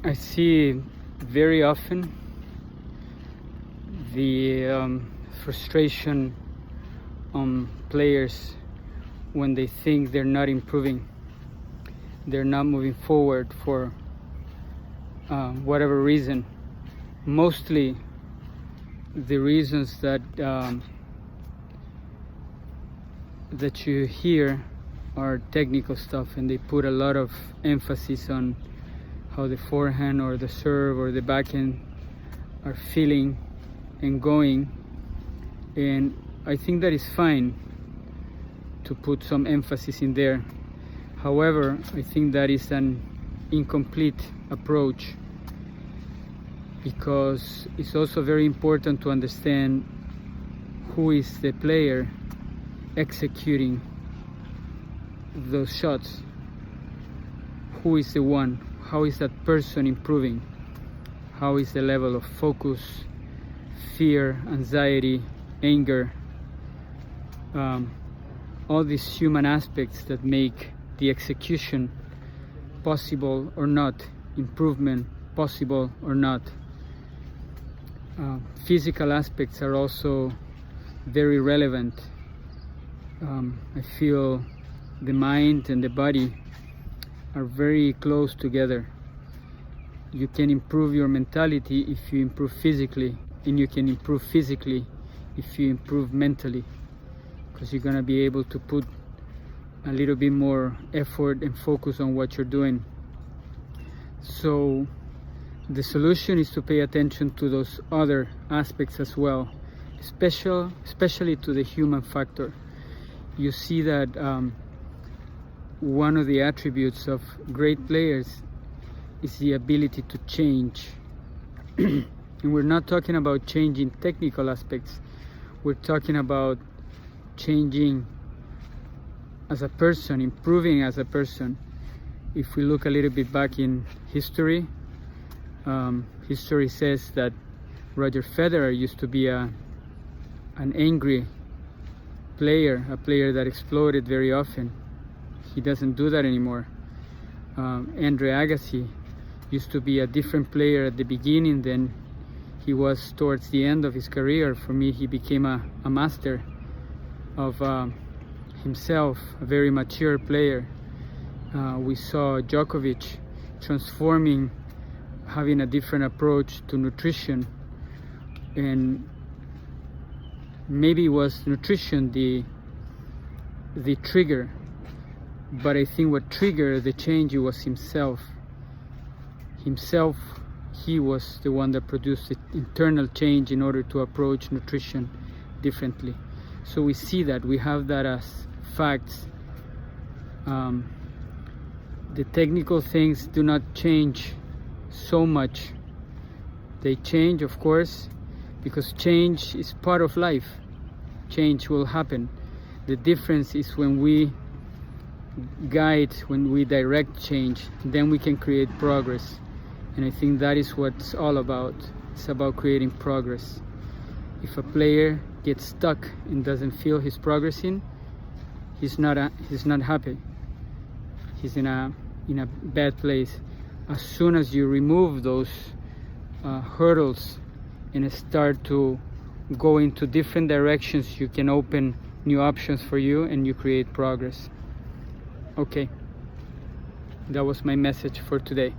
I see very often the frustration on players when they think they're not improving, they're not moving forward for whatever reason. Mostly the reasons that you hear are technical stuff, and they put a lot of emphasis on how the forehand or the serve or the backhand are feeling and going, and I think that is fine to put some emphasis in there. However, I think that is an incomplete approach, because it's also very important to understand who is the player executing those shots. Who is the one? How is that person improving? How is the level of focus, fear, anxiety, anger, all these human aspects that make the execution possible or not, improvement possible or not. Physical aspects are also very relevant. I feel the mind and the body are very close together. You can improve your mentality if you improve physically, and you can improve physically if you improve mentally, because you're going to be able to put a little bit more effort and focus on what you're doing. So the solution is to pay attention to those other aspects as well, especially to the human factor. You see that one of the attributes of great players is the ability to change. And we're not talking about changing technical aspects. We're talking about changing as a person, improving as a person. If we look a little bit back in history, history says that Roger Federer used to be an angry player, a player that exploded very often. He doesn't do that anymore. Andre Agassi used to be a different player at the beginning than he was towards the end of his career. For me, he became a master of himself, a very mature player. We saw Djokovic transforming, having a different approach to nutrition, and maybe it was nutrition the trigger, but I think what triggered the change was himself. He was the one that produced the internal change in order to approach nutrition differently. So we see that, we have that as facts. The technical things do not change so much. They change, of course, because change is part of life. Change will happen. The difference is when we guide, when we direct change, then we can create progress. And I think that is what it's all about. It's about creating progress. If a player gets stuck and doesn't feel he's progressing, he's not happy. He's in a bad place. As soon as you remove those hurdles and start to go into different directions, you can open new options for you and you create progress. Okay, that was my message for today.